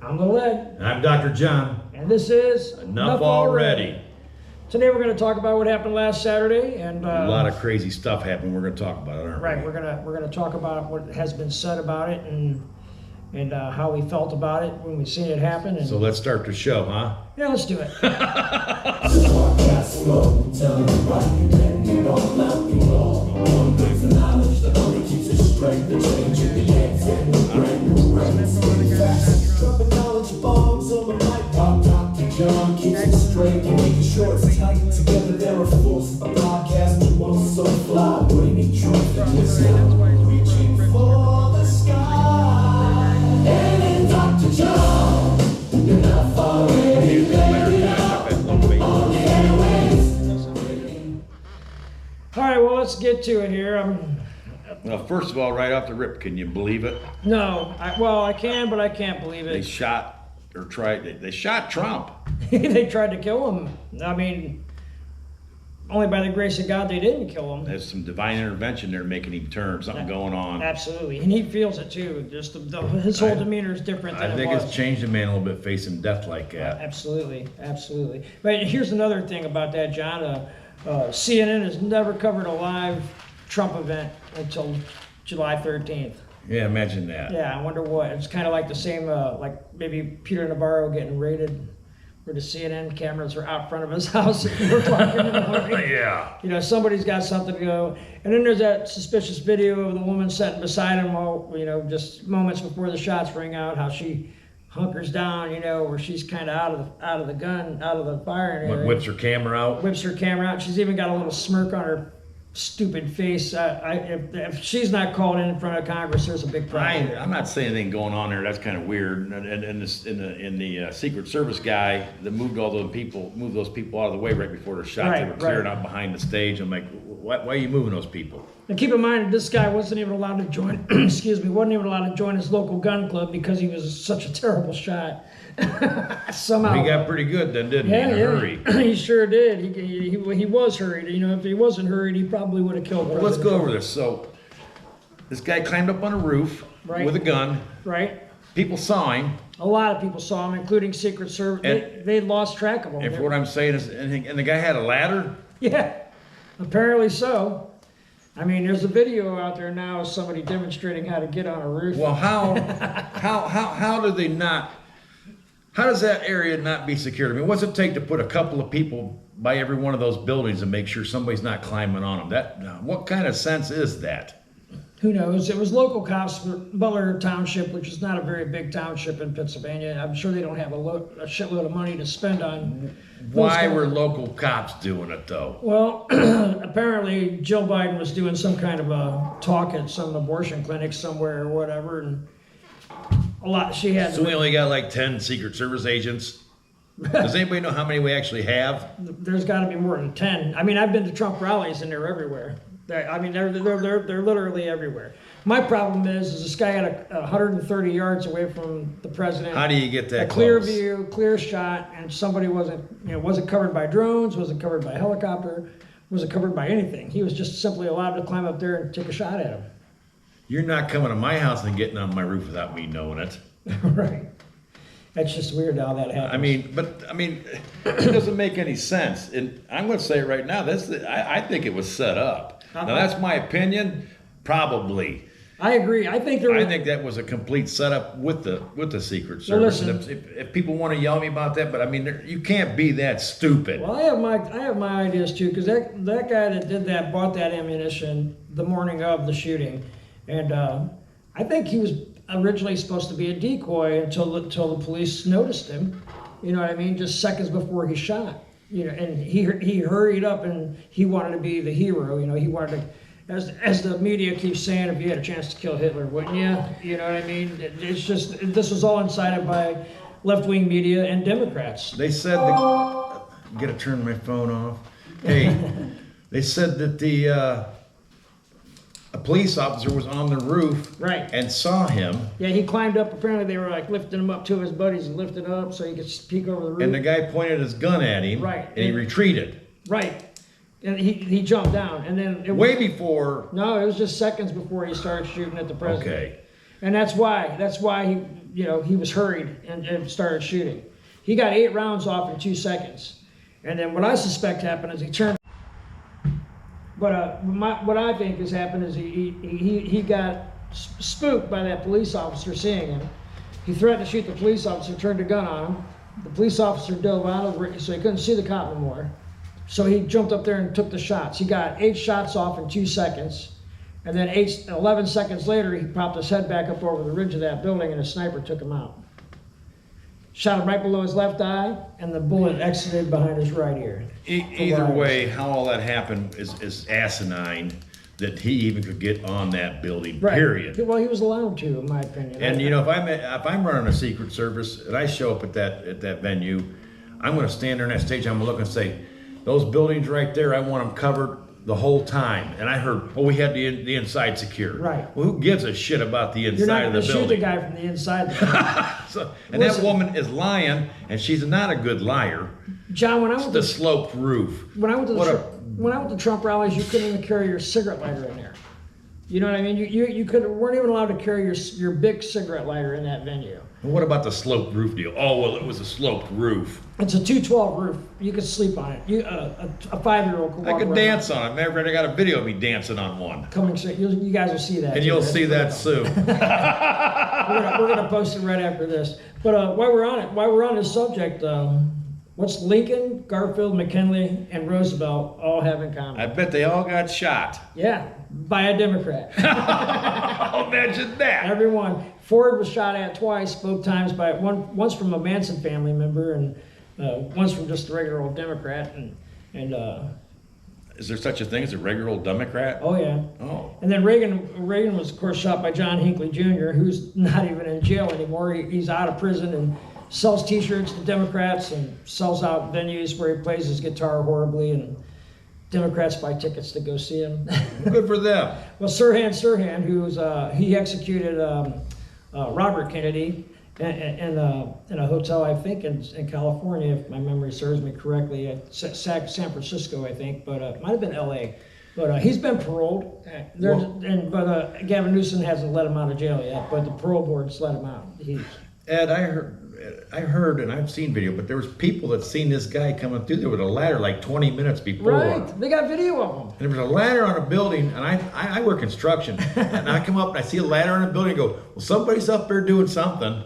I'm the Lead. I'm Dr. John. And this is Enuff Already. Today we're going to talk about what happened last Saturday, and A lot of crazy stuff happened. We're going to talk about it, aren't we? right. We're gonna talk about what has been said about it and how we felt about it when we seen it happen. And So let's start the show, huh? yeah, let's do it. John keeps it straight and making sure it's tight. Together they're a force. A podcast you want so fly, bringing truth and wisdom, reaching for the sky. And Dr. John, Enuff Already ready on the airwaves. All right, well, let's get to it here. Well, first of all, right off the rip, can you believe it? I can, but I can't believe They it. they shot Trump. They tried to kill him. I mean, only by the grace of God they didn't kill him. There's some divine intervention there making him turn. Something going on. Absolutely, and he feels it too. Just his whole demeanor is different than I think it was. it's changed a man a little bit facing death like that. Absolutely. But here's another thing about that, John. CNN has never covered a live Trump event until July 13th. Yeah, imagine that. Yeah, I wonder what. It's kind of like the same, like maybe Peter Navarro getting raided, where the CNN cameras are out front of his house at 4 o'clock in the morning. Yeah. You know, somebody's got something to go. And then there's that suspicious video of the woman sitting beside him, just moments before the shots ring out, how she hunkers down, where she's kind of out of the fire. And Whips her camera out. whips her camera out. She's even got a little smirk on her stupid face. If she's not called in front of Congress, there's a big problem. I'm not saying anything going on there. That's kind of weird. And the Secret Service guy that moved those people out of the way right before the shot. They were clearing out behind the stage. I'm like, why are you moving those people? And keep in mind, this guy wasn't even allowed to join. Wasn't even allowed to join his local gun club because he was such a terrible shot. Somehow He got pretty good then, didn't he? In a hurry. He sure did. He was hurried. If he wasn't hurried, he probably would have killed. Well, let's go over this. So, this guy climbed up on a roof with a gun. Right. People saw him. A lot of people saw him, including Secret Service. They lost track of him. If what I'm saying is, and the guy had a ladder. Yeah, apparently so. I mean, there's a video out there now of somebody demonstrating how to get on a roof. Well, how do they not? How does that area not be secured? I mean, what's it take to put a couple of people by every one of those buildings and make sure somebody's not climbing on them? What kind of sense is that? Who knows? It was local cops for Butler Township, which is not a very big township in Pennsylvania. I'm sure they don't have a shitload of money to spend on. Why were local cops doing it though? Well, apparently Jill Biden was doing some kind of a talk at some abortion clinic somewhere or whatever, and she had. So we only got like 10 Secret Service agents. Does anybody know how many we actually have? There's got to be more than 10. I mean, I've been to Trump rallies and they're everywhere. They're literally everywhere. My problem is this guy had 130 yards away from the president. How do you get that a clear close? view, clear shot, and somebody wasn't covered by drones, wasn't covered by helicopter, wasn't covered by anything. He was just simply allowed to climb up there and take a shot at him. You're not coming to my house and getting on my roof without me knowing it. Right. That's just weird how that happens. I mean, it doesn't make any sense. And I'm going to say it right now. I think it was set up. Now that's my opinion. Probably. I agree. I think that was a complete setup with the Secret Service. Well, and if people want to yell at me about that, but I mean, you can't be that stupid. Well, I have my ideas too, because that guy that did that bought that ammunition the morning of the shooting, and I think he was originally supposed to be a decoy until the police noticed him. You know what I mean? Just seconds before he shot. And he hurried up and he wanted to be the hero. He wanted to. As the media keeps saying, if you had a chance to kill Hitler, wouldn't you? You know what I mean? It's just, this was all incited by left-wing media and Democrats. They said get to turn my phone off. Hey, they said that a police officer was on the roof and saw him. Yeah, he climbed up. Apparently they were like lifting him up. Two of his buddies lifted him up so he could peek over the roof. And the guy pointed his gun at him. Right. And he retreated. Right. And he jumped down, and then before. No, it was just seconds before he started shooting at the president. Okay. And that's why he was hurried and started shooting. He got 8 rounds off in 2 seconds. And then what I suspect happened is he turned. But what I think has happened is he got spooked by that police officer seeing him. He threatened to shoot the police officer, turned a gun on him. The police officer dove out of the, so he couldn't see the cop anymore. So he jumped up there and took the shots. He got 8 shots off in 2 seconds. And then 11 seconds later, he popped his head back up over the ridge of that building and a sniper took him out. Shot him right below his left eye, and the bullet exited behind his right ear. Either way, how all that happened is asinine that he even could get on that building, Right. period. Well, he was allowed to, in my opinion. And if I'm running a Secret Service and I show up at that venue, I'm going to stand there on that stage. I'm going to look and say, those buildings right there, I want them covered the whole time. And I heard, we had the inside secured. Right. Well, who gives a shit about the You're inside not of going the to shoot the building? guy from the inside. And that woman is lying, and she's not a good liar. John, when I It's went the to sloped roof. when I went to Trump rallies, you couldn't even carry your cigarette lighter in there. You know what I mean? You weren't even allowed to carry your big cigarette lighter in that venue. And what about the sloped roof deal? Oh, well, it was a sloped roof. It's a 212 roof. You could sleep on it. A 5-year-old could walk I could around. dance on it. Matter of fact, I got a video of me dancing on one. Coming soon. You guys will see that. And too. you'll That's see pretty that cool. soon. We're gonna post it right after this. But while we're on this subject, what's Lincoln, Garfield, McKinley, and Roosevelt all have in common? I bet they all got shot. Yeah, by a Democrat. Imagine that. Everyone. Ford was shot at twice, both times by once from a Manson family member and once from just a regular old Democrat. And Is there such a thing as a regular old Democrat? oh yeah. Oh. And then Reagan was of course shot by John Hinckley Jr., who's not even in jail anymore. He's out of prison and sells T-shirts to Democrats and sells out venues where he plays his guitar horribly, and Democrats buy tickets to go see him. Good for them. Well, Sirhan, who's he executed Robert Kennedy in a hotel, I think, in California, if my memory serves me correctly, at San Francisco, I think, but it might have been L.A. But he's been paroled, but Gavin Newsom hasn't let him out of jail yet. But the parole board's let him out. Ed, I heard, and I've seen video, but there was people that seen this guy coming through there with a ladder like 20 minutes before. Right, they got video of him. And there was a ladder on a building, and I work construction, and I come up and I see a ladder on a building and go, well, somebody's up there doing something,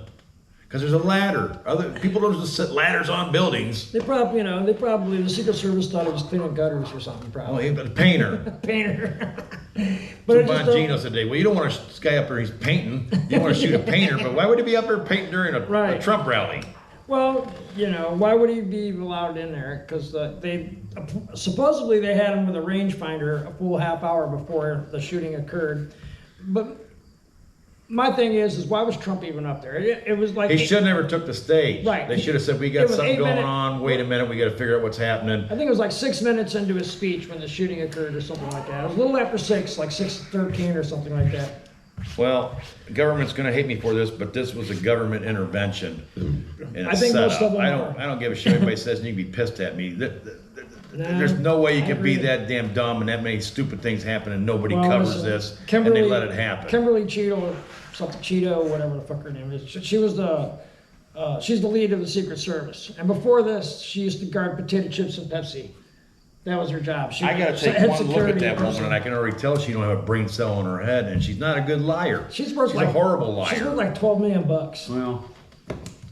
because there's a ladder. Other people don't just set ladders on buildings. They probably, the Secret Service thought he was cleaning gutters or something, Oh, probably. he was a painter. Painter. So it just don't- Bongino said, well, you don't want this guy up there, he's painting. You want to shoot a painter, but why would he be up there painting during a Right. Trump rally? Well, why would he be allowed in there? Because supposedly they had him with a rangefinder a full half hour before the shooting occurred. But my thing is why was Trump even up there? It was like He should have never took the stage. Right. They should have said, we It got was something 8 going minutes. on. Wait a minute, we got to figure out what's happening. I think it was like 6 minutes into his speech when the shooting occurred or something like that. It was a little after 6, like 6:13 or something like that. Well, the government's going to hate me for this, but this was a government intervention. And I think most of them I don't give a shit. Everybody says, and you can be pissed at me. There's no way you I can be agree. that damn dumb and that many stupid things happen and nobody Well, covers listen, this and they let it happen. Kimberly Cheeto, something Cheeto, whatever the fuck her name is. She was she's the lead of the Secret Service. And before this, she used to guard potato chips and Pepsi. That was her job. She I got to was take head one look at security that person. woman and I can already tell she don't have a brain cell in her head and she's not a good liar. She's worth a horrible liar. She's worth like $12 million. Well,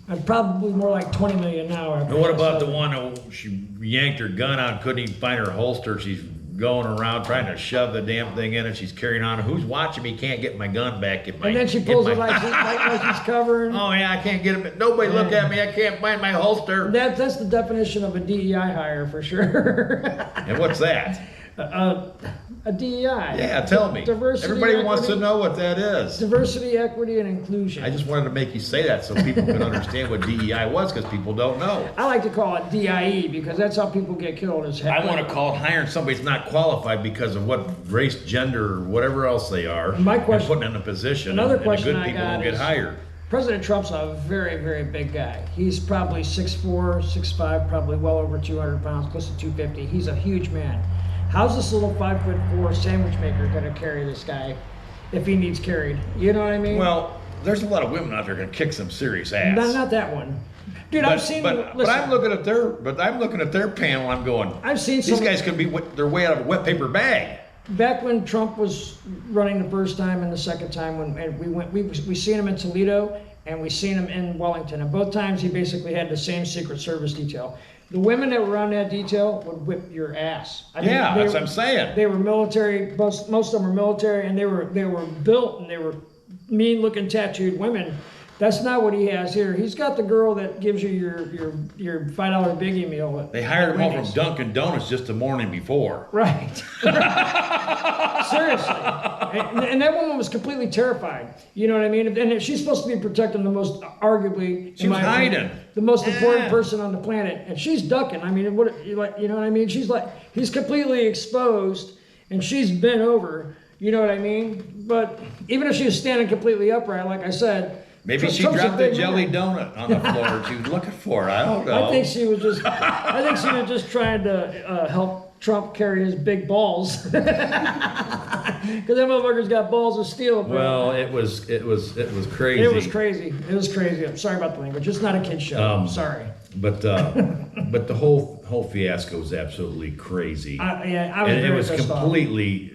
And probably more like 20 million now. And what about the one who she yanked her gun out, couldn't even find her holster? She's going around trying to shove the damn thing in and she's carrying on. Who's watching me? Can't get my gun back. And then she pulls it like she's covering. Oh yeah, I can't get it. Nobody look at me. I can't find my holster. That's the definition of a DEI hire for sure. And what's that? A DEI. Yeah, tell me. Diversity, Everybody wants to equity- know what that is. Diversity, equity, and inclusion. I just wanted to make you say that so people can understand what DEI was because people don't know. I like to call it DIE because that's how people get killed. I want to call it hiring somebody that's not qualified because of what race, gender, or whatever else they are. My question- And putting in a position. Another and question the I good people got don't get is- hired. President Trump's a very, very big guy. He's probably 6'4", 6'5", probably well over 200 pounds, close to 250. He's a huge man. How's this little 5'4" sandwich maker going to carry this guy if he needs carried? You know what I mean? Well, there's a lot of women out there gonna kick some serious ass. Not that one. Dude, I've seen. But listen, I'm looking at their panel. I'm going. I've seen these some. guys could be their way out of a wet paper bag. Back when Trump was running the first time and the second time, we seen him in Toledo and we seen him in Wellington, and both times he basically had the same Secret Service detail. The women that were on that detail would whip your ass. Yeah, that's what I'm saying. They were military. Most of them were military, and they were built, and they were mean-looking, tattooed women. That's not what he has here. He's got the girl that gives you your $5 biggie meal. They hired him all Wendy's. from Dunkin' Donuts just the morning before. Right. Seriously. And that woman was completely terrified. You know what I mean? And she's supposed to be protecting the most, arguably, She was hiding. the most important person on the planet. And she's ducking. I mean, you know what I mean? She's like, he's completely exposed and she's bent over. You know what I mean? But even if she was standing completely upright, like I said, Maybe she Trump's a dropped the big jelly man. donut on the floor she was looking for. I don't know. I think she was just trying to help Trump carry his big balls. Because that motherfucker's got balls of steel. Bro. Well, it was crazy. It was crazy. It was crazy. I'm sorry about the language. It's not a kid's show. I'm sorry. But the whole fiasco was absolutely crazy. I was And it very was pissed off. completely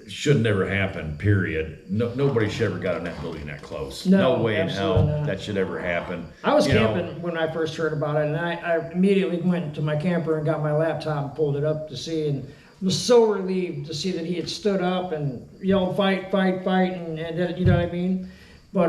should never happen. Period. Nobody should ever got in that building that close. No, way in absolutely hell not. that should ever happen. I was You know, camping when I first heard about it, and I immediately went to my camper and got my laptop and pulled it up to see, and was so relieved to see that he had stood up and yelled, "Fight, fight, fight," and you know what I mean? But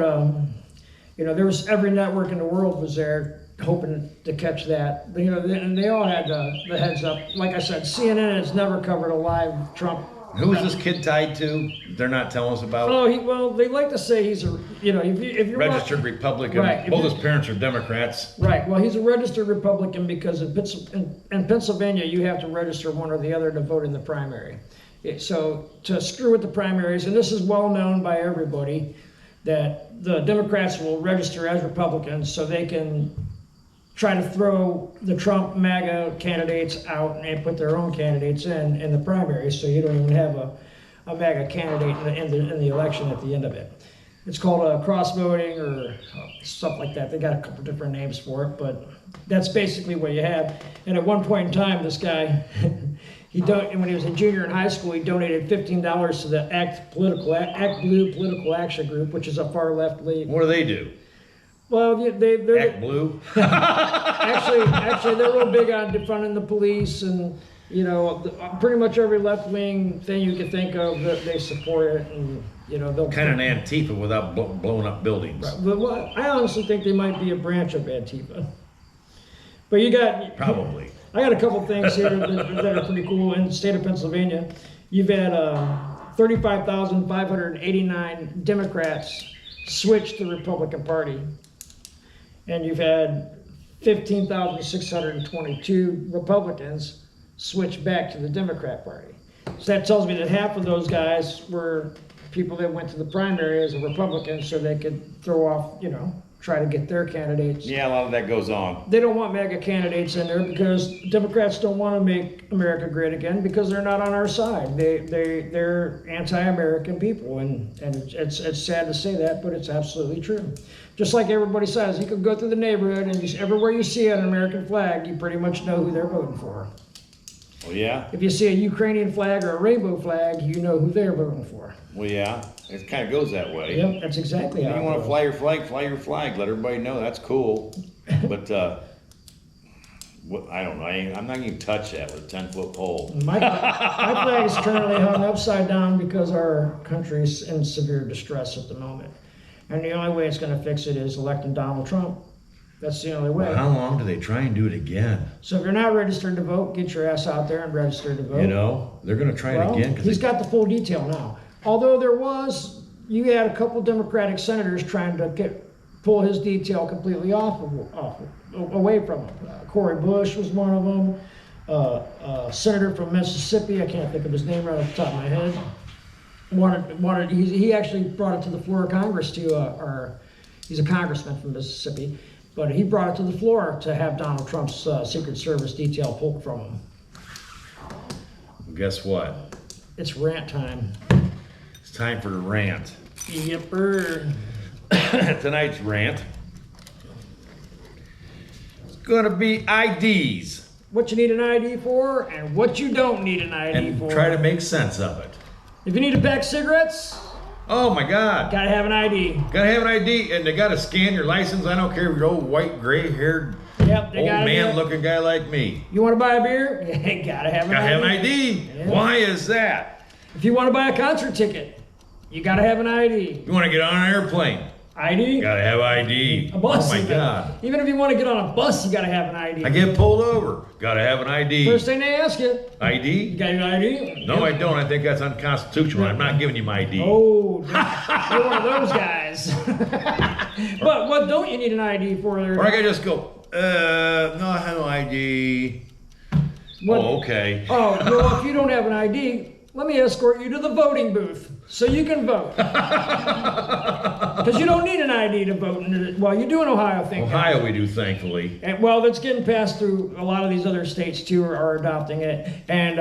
you know, there was every network in the world was there hoping to catch that. You know, and they all had the heads up. Like I said, CNN has never covered a live Trump. Who is this kid tied to? They're not telling us about. Oh, well, they like to say he's a, you know, if you're Registered Republican. Right. Both his parents are Democrats. Right. Well, he's a registered Republican because in Pennsylvania you have to register one or the other to vote in the primary. So to screw with the primaries, and this is well known by everybody, that the Democrats will register as Republicans so they can try to throw the Trump MAGA candidates out and put their own candidates in the primary, so you don't even have a MAGA candidate in the election at the end of it. It's called cross voting or stuff like that. They got a couple different names for it, but that's basically what you have. And at one point in time, this guy, when he was a junior in high school, he donated $15 to the Act Blue Political Action Group, which is a far left league. What do they do? Well, they're Act blue? actually, they're real big on defunding the police, and you know, pretty much every left-wing thing you can think of, they support it, and you know, they'll Kind of an Antifa without blowing up buildings. But I honestly think they might be a branch of Antifa. But you got Probably. I got a couple things here that are pretty cool in the state of Pennsylvania. You've had 35,589 Democrats switch to the Republican Party. And you've had 15,622 Republicans switch back to the Democrat Party. So that tells me that half of those guys were people that went to the primary as a Republican so they could throw off, you know, try to get their candidates. Yeah, a lot of that goes on. They don't want MAGA candidates in there because Democrats don't want to make America great again because they're not on our side. They're anti-American people, and it's sad to say that, but it's absolutely true. Just like everybody says, you can go through the neighborhood and everywhere you see an American flag, you pretty much know who they're voting for. Well, yeah. If you see a Ukrainian flag or a rainbow flag, you know who they're voting for. Well, yeah. It kind of goes that way. Yep, that's exactly how You it want to goes. fly your flag, fly your flag. Let everybody know that's cool. But I don't know. I'm not going to touch that with a 10-foot pole. My flag is currently hung upside down because our country is in severe distress at the moment. And the only way it's going to fix it is electing Donald Trump. That's the only way. Well, how long do they try and do it again? So if you're not registered to vote, get your ass out there and register to vote. You know, they're going to try Well, it again. he's got the full detail now. Although you had a couple Democratic senators trying to pull his detail completely away from him. Cory Bush was one of them. A senator from Mississippi, I can't think of his name right off the top of my head. He actually brought it to the floor of Congress he's a congressman from Mississippi, but he brought it to the floor to have Donald Trump's Secret Service detail pulled from him. Well, guess what? It's rant time. It's time for the rant. Yepper. tonight's rant is going to be IDs. What you need an ID for and what you don't need an ID And for. try to make sense of it. If you need to pack cigarettes, Oh my God. gotta have an ID. Gotta have an ID, and they gotta scan your license. I don't care if you're old, white, gray-haired, Yep, they old gotta man-looking guy like me. You want to buy a beer? You gotta have an Gotta ID. have an ID. Yeah. Why is that? If you want to buy a concert ticket, you gotta have an ID. You want to get on an airplane? ID? Gotta have ID. A bus. Oh my even. God. Even if you want to get on a bus, you gotta have an ID. I get pulled over. Gotta have an ID. First thing they ask you, you ID? got your ID? No, I don't. I think that's unconstitutional. I'm not giving you my ID. Oh, you're one of those guys. But what don't you need an ID for? Or I could just go, no, I have no ID. What- Oh, okay. Oh, well, if you don't have an ID, let me escort you to the voting booth so you can vote. Because you don't need an ID to vote. Well, you do in Ohio, thank God. Ohio we do, thankfully. And, well, that's getting passed through. A lot of these other states too are adopting it, and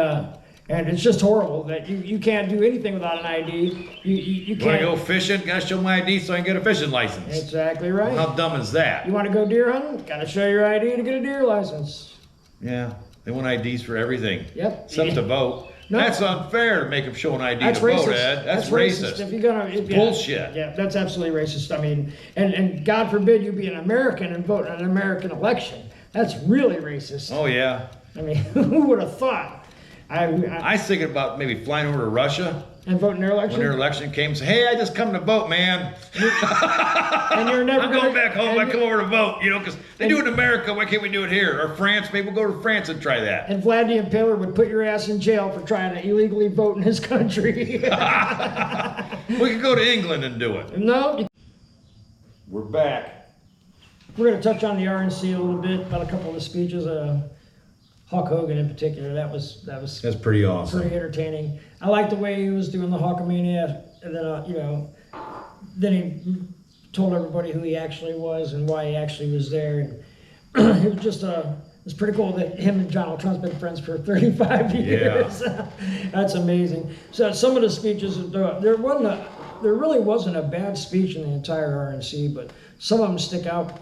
it's just horrible that you can't do anything without an ID. You Want to can't. go fishing? Gotta show my ID so I can get a fishing license. Exactly right. How dumb is that? You want to go deer hunting? Got to show your ID to get a deer license. Yeah, they want IDs for everything. Yep. Except to vote. No. That's unfair to make them show an ID That's to racist. vote, Ed. That's racist. If you're gonna, if, Bullshit. Yeah, that's absolutely racist. I mean, and God forbid you be an American and vote in an American election. That's really racist. Oh yeah. I mean, who would have thought? I I was thinking about maybe flying over to Russia and vote in their election. when their election came. Say, hey, I just come to vote, man. And you're never I'm gonna, going back home. I and- come over to vote. You know, because they do it in America. Why can't we do it here? Or France? Maybe we'll go to France and try that. And Vlad the Impaler would put your ass in jail for trying to illegally vote in his country. We could go to England and do it. No, We're back. we're going to touch on the RNC a little bit about a couple of the speeches. Hulk Hogan in particular, that was That's pretty awesome. pretty entertaining. I like the way he was doing the Hulkamania, and then then he told everybody who he actually was and why he actually was there. And it was just it's pretty cool that him and Donald Trump's been friends for 35 years. That's amazing. So some of the speeches, there really wasn't a bad speech in the entire RNC, but some of them stick out.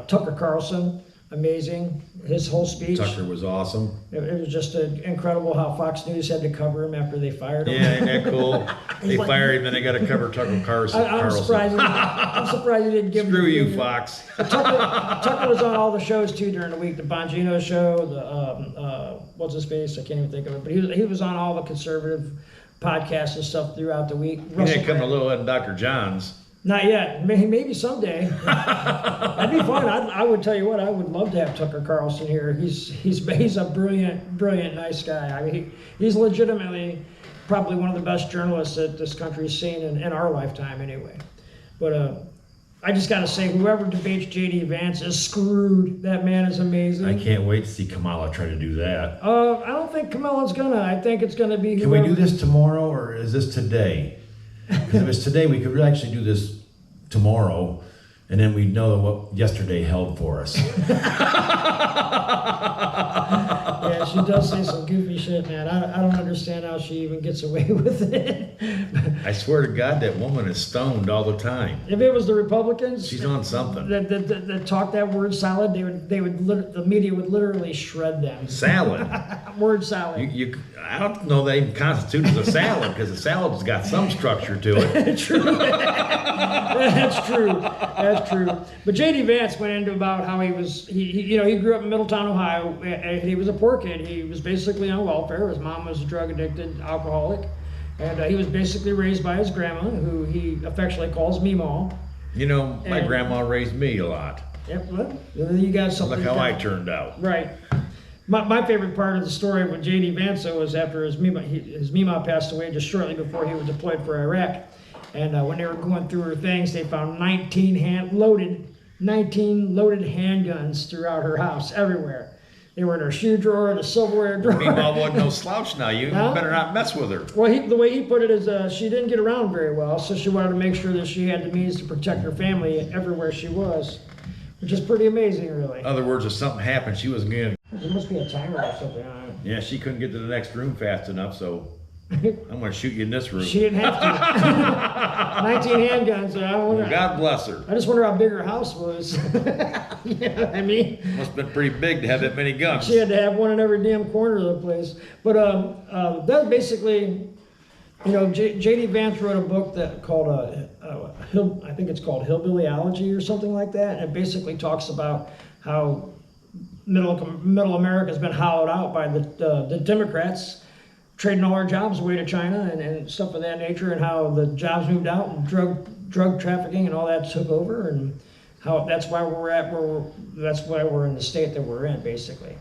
Tucker Carlson, amazing, his whole speech. Tucker was awesome. It was just incredible how Fox News had to cover him after they fired him. Yeah, isn't that cool? They fired him, then they got to cover Tucker Carlson. I'm surprised. I'm surprised he didn't give him. Screw you, Fox. Tucker was on all the shows too during the week. The Bongino show, the what's his face? I can't even think of it. But he was on all the conservative podcasts and stuff throughout the week. He didn't come to Little Ed and Dr. John's. Not yet. Maybe someday. That'd be fun. I would tell you what. I would love to have Tucker Carlson here. He's a brilliant, nice guy. I mean, he's legitimately probably one of the best journalists that this country's seen in our lifetime, anyway. But I just got to say, whoever debates J.D. Vance is screwed. That man is amazing. I can't wait to see Kamala try to do that. I don't think Kamala's gonna. I think it's gonna be. Can we do whoever- this tomorrow, or is this today? Because if it's today, we could actually do this tomorrow, and then we'd know what yesterday held for us. Yeah, she does say some goofy shit, man. I don't understand how she even gets away with it. I swear to God, that woman is stoned all the time. If it was the Republicans, She's on something. that talk that word salad, the media would literally shred them. Salad. Word salad. I don't know that even constitutes a salad, because a salad's got some structure to it. True. That's true. That's true. But J.D. Vance went into about how he grew up in Middletown, Ohio, and he was a poor kid. He was basically on welfare. His mom was a drug addicted alcoholic, and he was basically raised by his grandma, who he affectionately calls Meemaw. You know, my And- grandma raised me a lot. Yep. Well, you got something. Look how I turned out. Right. My favorite part of the story with J.D. Vance was after his Meemaw passed away just shortly before he was deployed for Iraq. And when they were going through her things, they found 19 loaded handguns throughout her house, everywhere. They were in her shoe drawer, the silverware drawer. Meemaw wasn't no slouch now. You No? better not mess with her. Well, the way he put it is she didn't get around very well, so she wanted to make sure that she had the means to protect her family everywhere she was, which is pretty amazing, really. In other words, if something happened, she wasn't going to... There must be a timer or something on it. Yeah, she couldn't get to the next room fast enough, so I'm gonna shoot you in this room. She didn't have to. 19 handguns. I wonder. God bless her. I just wonder how big her house was. You know what I mean? Must have been pretty big to have that many guns. She had to have one in every damn corner of the place. But that basically, you know, J.D. Vance wrote a book that called I think it's called Hillbillyology or something like that, and it basically talks about how middle America has been hollowed out by the Democrats, trading all our jobs away to China and stuff of that nature, and how the jobs moved out and drug trafficking and all that took over, and how that's why that's why we're in the state that we're in, basically.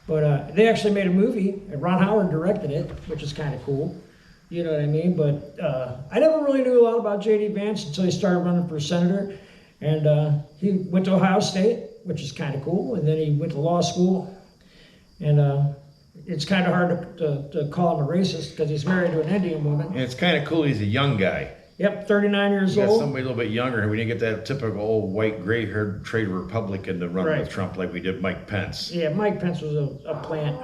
But they actually made a movie, and Ron Howard directed it, which is kind of cool. You know what I mean? But I never really knew a lot about J.D. Vance until he started running for senator, and he went to Ohio State, which is kind of cool, and then he went to law school, and it's kind of hard to call him a racist because he's married to an Indian woman. And it's kind of cool he's a young guy. Yep, 39 years We got old. somebody a little bit younger. We didn't get that typical old white gray-haired trade Republican to run Right. with Trump like we did Mike Pence. Yeah, Mike Pence was a plant.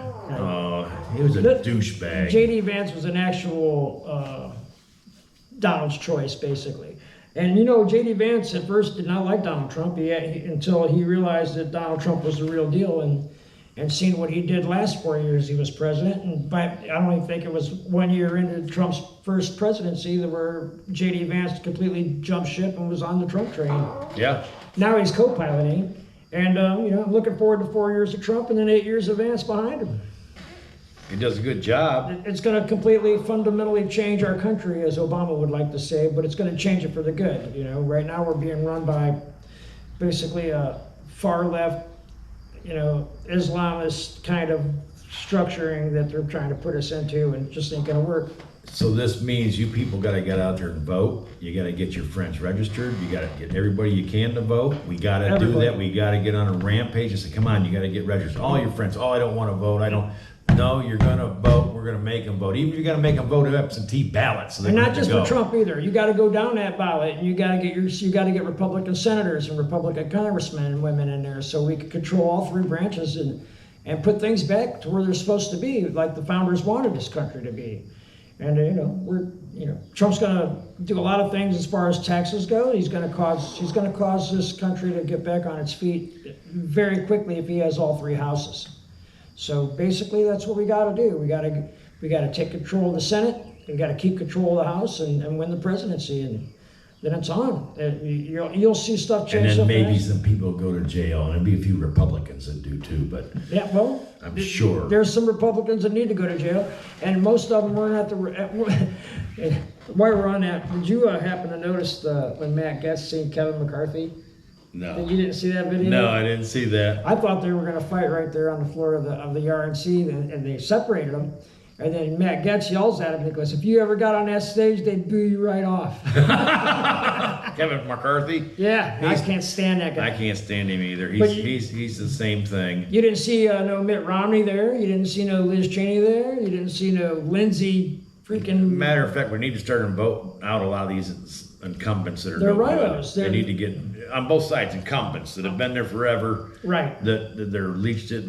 He was a But douchebag. J.D. Vance was an actual Donald's choice, basically. And you know, J.D. Vance at first did not like Donald Trump until he realized that Donald Trump was the real deal, and seen what he did last 4 years he was president. And I don't even think it was 1 year into Trump's first presidency that where J.D. Vance completely jumped ship and was on the Trump train. Yeah. Now he's co-piloting, and you know, I'm looking forward to 4 years of Trump and then 8 years of Vance behind him. He does a good job. It's going to completely, fundamentally change our country, as Obama would like to say, but it's going to change it for the good. You know, right now we're being run by basically a far left, you know, Islamist kind of structuring that they're trying to put us into, and it just ain't going to work. So this means you people got to get out there and vote. You got to get your friends registered. You got to get everybody you can to vote. We got to do Everybody. that. We got to get on a rampage and say, come on, you got to get registered. All your friends, oh, I don't want to vote. I don't. No, you're going to vote. We're going to make them vote. Even if you got to make them vote absentee ballots. So And not just for Trump either. You got to go down that ballot, and you got to get Republican senators and Republican congressmen and women in there, so we can control all three branches and put things back to where they're supposed to be, like the founders wanted this country to be. And Trump's going to do a lot of things as far as taxes go. He's going to cause this country to get back on its feet very quickly if he has all three houses. So basically, that's what we got to do. We got to take control of the Senate. We got to keep control of the House and win the presidency, and then it's on. You'll see stuff change. And then so maybe fast. some people go to jail, and there'll be a few Republicans that do too. But Yeah, well, I'm sure there's some Republicans that need to go to jail, and most of them weren't at the. While we're on that, did you happen to notice when Matt Gaetz seen Kevin McCarthy? no, You didn't see that video? no, I didn't see that. I thought they were going to fight right there on the floor of the RNC, and they separated them. And then Matt Gaetz yells at him and he goes, "If you ever got on that stage, they'd boo you right off." Kevin McCarthy. Yeah, I can't stand that guy. I can't stand him either. But He's the same thing. You didn't see no Mitt Romney there. You didn't see no Liz Cheney there. You didn't see no Lindsey freaking. Matter of fact, we need to start and vote out a lot of these incumbents that are They're no good. rhinos. They need to get on both sides incumbents that have been there forever. Right. That they're leached. They're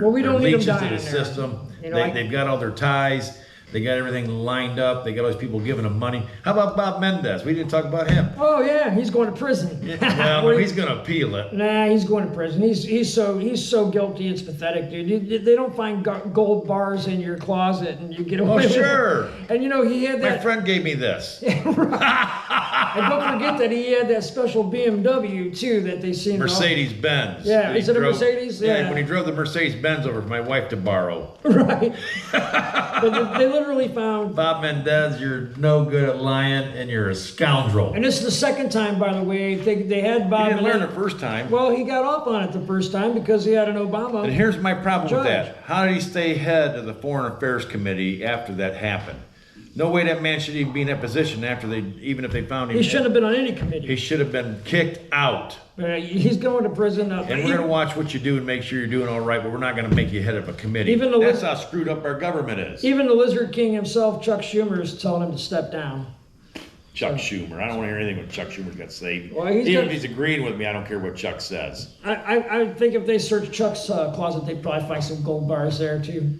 Well, we they're don't need them leeches to dying the there. system. You know, They've got all their ties. They got everything lined up. They got all these people giving them money. How about Bob Mendez? We didn't talk about him. Oh yeah, he's going to prison. Well, he's going to appeal it. Nah, he's going to prison. He's so guilty. It's pathetic, dude. They don't find gold bars in your closet and you get away Oh, with sure. it. And you know he had My that. friend gave me this. And don't forget that he had that special BMW too that they seen. Mercedes Benz. Yeah, That he is it a drove- Mercedes? Yeah, Yeah. when he drove the Mercedes Benz over for my wife to borrow. Right. But they literally found. Bob Mendez, you're no good at lying and you're a scoundrel. And this is the second time, by the way, they had Bob. He didn't learn Mendez- the first time. Well, he got off on it the first time because he had an Obama. And here's my problem with Judge. that. How did he stay head of the Foreign Affairs Committee after that happened? No way that man should even be in that position after even if they found him. He shouldn't have been on any He committee. should have been kicked out. He's going to prison. And we're going to watch what you do and make sure you're doing all right, but we're not going to make you head of a committee. Even the That's list- how screwed up our government is. Even the Lizard King himself, Chuck Schumer, is telling him to step down. Chuck Schumer. I don't want to hear anything when Chuck Schumer's got to say. Well, he's Even got- if he's agreeing with me, I don't care what Chuck says. I think if they search Chuck's closet, they'd probably find some gold bars there too.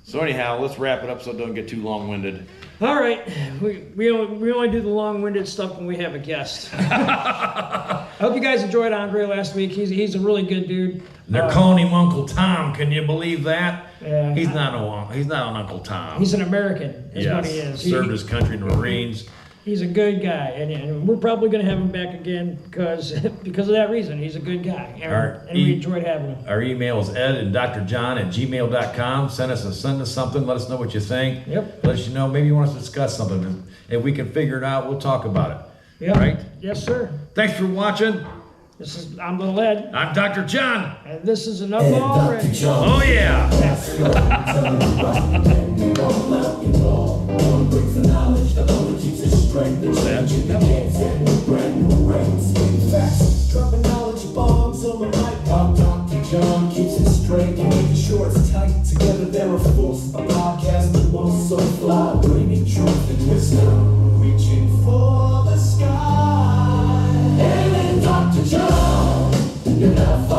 So anyhow, let's wrap it up so it don't get too long-winded. All right, we only do the long-winded stuff when we have a guest. I hope you guys enjoyed Andre last week. He's a really good dude. They're calling him Uncle Tom. Can you believe that? Yeah. He's not an Uncle Tom. He's an American, is what he is. Served his country in the Marines. He's a good guy, and we're probably going to have him back again because of that reason. He's a good guy, and we enjoyed having him. Our email is ed@drjohn@gmail.com. Send us something. Let us know what you think. Yep. Let us know. Maybe you want us to discuss something. If we can figure it out, we'll talk about it. Yep. Right? Yes, sir. Thanks for watching. I'm Little Ed, I'm Dr. John. and this is Enuff And Already. Dr. John. Oh yeah. One brings the knowledge, the other keeps it straight. The change in the dance and the brand new brains. Spitting facts, dropping knowledge bombs on the mic. While Dr. John keeps it straight and making sure it's tight. Together they're a force, a podcast that won't so fly, bringing truth and wisdom, reaching for the sky. And Dr. John, you're not far.